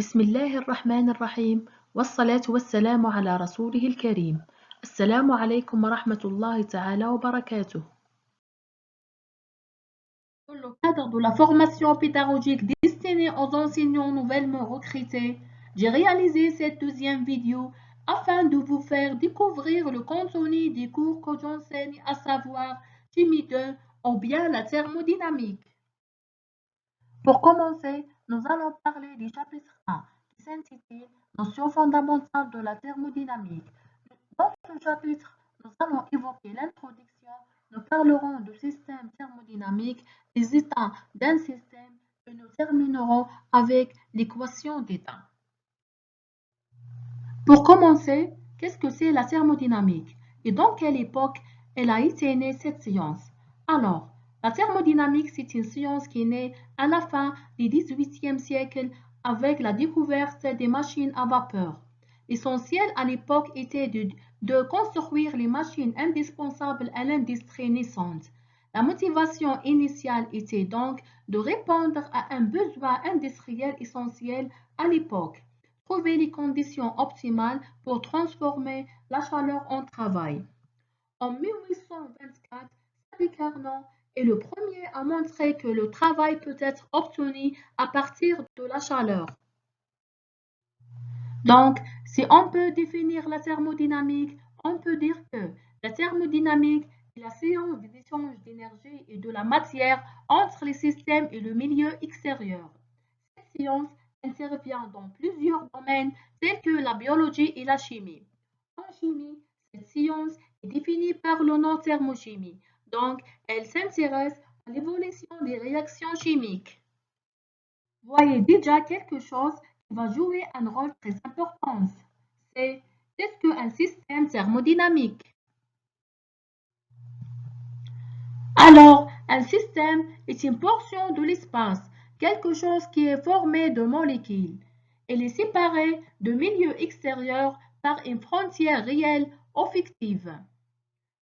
بسم الله الرحمن الرحيم والصلاة والسلام على رسوله الكريم. السلام عليكم ورحمة الله تعالى وبركاته. Dans le cadre de la formation pédagogique destinée aux enseignants nouvellement recrutés, j'ai réalisé cette deuxième vidéo afin de vous faire découvrir le contenu des cours que j'enseigne, à savoir chimie 2 ou bien la thermodynamique. Pour commencer, nous allons parler du chapitre 1 qui s'intitule Notions fondamentales de la thermodynamique. Dans ce chapitre, nous allons évoquer l'introduction, nous parlerons du système thermodynamique, des états d'un système et nous terminerons avec l'équation d'état. Pour commencer, qu'est-ce que c'est la thermodynamique et dans quelle époque elle a été née cette science? Alors, la thermodynamique, c'est une science qui est née à la fin du XVIIIe siècle avec la découverte des machines à vapeur. L'essentiel à l'époque était de construire les machines indispensables à l'industrie naissante. La motivation initiale était donc de répondre à un besoin industriel essentiel à l'époque. Trouver les conditions optimales pour transformer la chaleur en travail. En 1824, Sadi Carnot est le premier à montrer que le travail peut être obtenu à partir de la chaleur. Donc, si on peut définir la thermodynamique, on peut dire que la thermodynamique est la science des échanges d'énergie et de la matière entre les systèmes et le milieu extérieur. Cette science intervient dans plusieurs domaines tels que la biologie et la chimie. En chimie, cette science est définie par le nom thermochimie, donc elle s'intéresse à l'évolution des réactions chimiques. Voyez déjà quelque chose qui va jouer un rôle très important. C'est qu'est-ce qu'un système thermodynamique? Alors, un système est une portion de l'espace, quelque chose qui est formé de molécules. Elle est séparée de milieu extérieur par une frontière réelle ou fictive.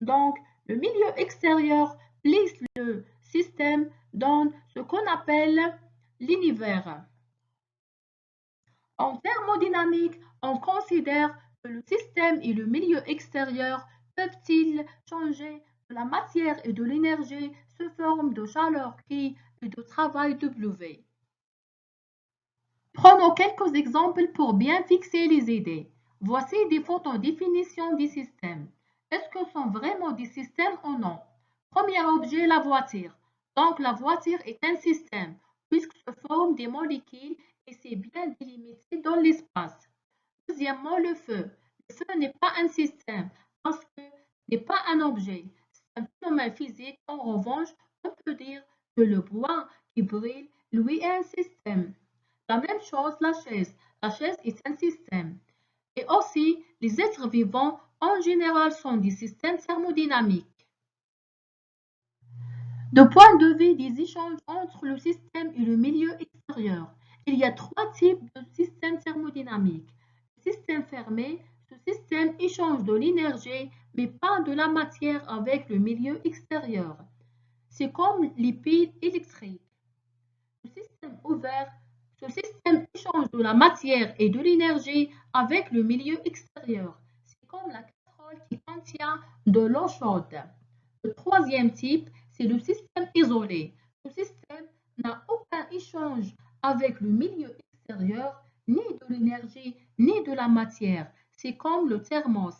Donc, le milieu extérieur place le système dans ce qu'on appelle l'univers. En thermodynamique, on considère que le système et le milieu extérieur peuvent-ils changer de la matière et de l'énergie sous forme de chaleur Q et de travail W. Prenons quelques exemples pour bien fixer les idées. Voici des photos définition des systèmes. Est-ce que ce sont vraiment des systèmes ou non? Premier objet, la voiture. Donc la voiture est un système puisque se forme des molécules et c'est bien délimité dans l'espace. Deuxièmement, le feu. Le feu n'est pas un système parce que ce n'est pas un objet. C'est un phénomène physique. En revanche, on peut dire que le bois qui brille, lui, est un système. La même chose, la chaise. La chaise est un système. Et aussi, les êtres vivants, en général, sont des systèmes thermodynamiques. De point de vue des échanges entre le système et le milieu extérieur, il y a trois types de systèmes thermodynamiques. Le système fermé, ce système échange de l'énergie, mais pas de la matière avec le milieu extérieur. C'est comme les piles électriques. Le système ouvert, ce système échange de la matière et de l'énergie avec le milieu extérieur. C'est comme la casserole qui contient de l'eau chaude. Le troisième type, c'est le système isolé. Ce système n'a aucun échange avec le milieu extérieur, ni de l'énergie, ni de la matière. C'est comme le thermos.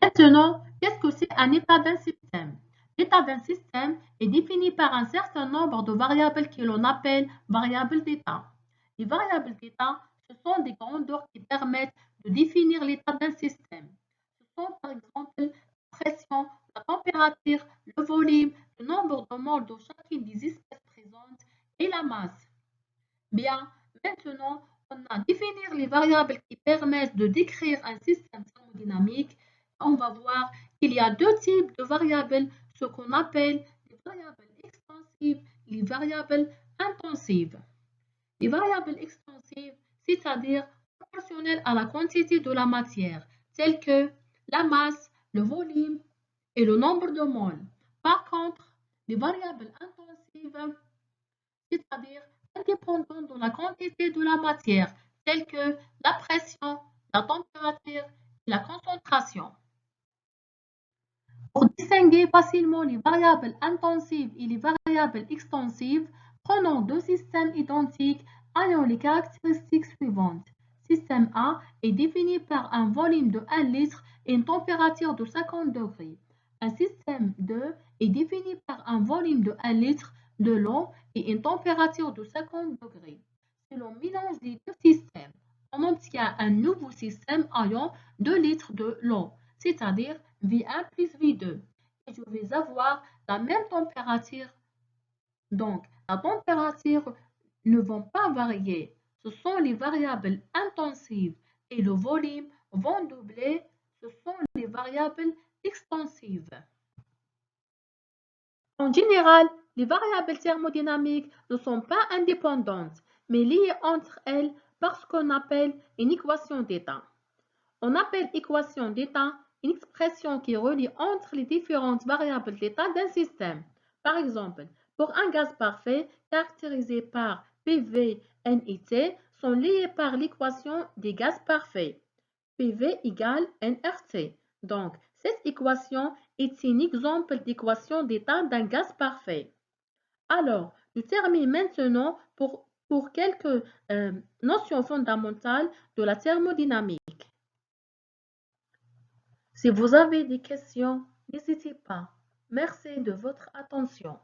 Maintenant, qu'est-ce que c'est un état d'un système? L'état d'un système est défini par un certain nombre de variables que l'on appelle variables d'état. Les variables d'état, ce sont des grandeurs qui permettent de définir l'état d'un système. Ce sont par exemple la pression, la température, le volume, le nombre de moles de chacune des espèces présentes et la masse. Bien, maintenant, on a défini les variables qui permettent de décrire un système thermodynamique. On va voir qu'il y a deux types de variables, ce qu'on appelle les variables extensives et les variables intensives. Les variables extensives, c'est-à-dire proportionnelles à la quantité de la matière, telles que la masse, le volume et le nombre de moles. Par contre, les variables intensives, c'est-à-dire indépendants de la quantité de la matière, telles que la pression, la température et la concentration. Pour distinguer facilement les variables intensives et les variables extensives, prenons deux systèmes identiques ayant les caractéristiques suivantes. Système A est défini par un volume de 1 litre et une température de 50 degrés. Un système 2 est défini par un volume de 1 litre de l'eau et une température de 50 degrés. Si l'on mélange les deux systèmes, on obtient un nouveau système ayant 2 litres de l'eau, c'est-à-dire V1 plus V2. Et je vais avoir la même température. Donc, la température ne vont pas varier. Ce sont les variables intensives et le volume vont doubler. Ce sont les variables extensives. En général, les variables thermodynamiques ne sont pas indépendantes, mais liées entre elles par ce qu'on appelle une équation d'état. On appelle équation d'état une expression qui relie entre les différentes variables d'état d'un système. Par exemple, pour un gaz parfait caractérisé par PV, N et T sont liés par l'équation des gaz parfaits. PV égale nRT. Donc, cette équation est un exemple d'équation d'état d'un gaz parfait. Alors, je termine maintenant pour quelques notions fondamentales de la thermodynamique. Si vous avez des questions, n'hésitez pas. Merci de votre attention.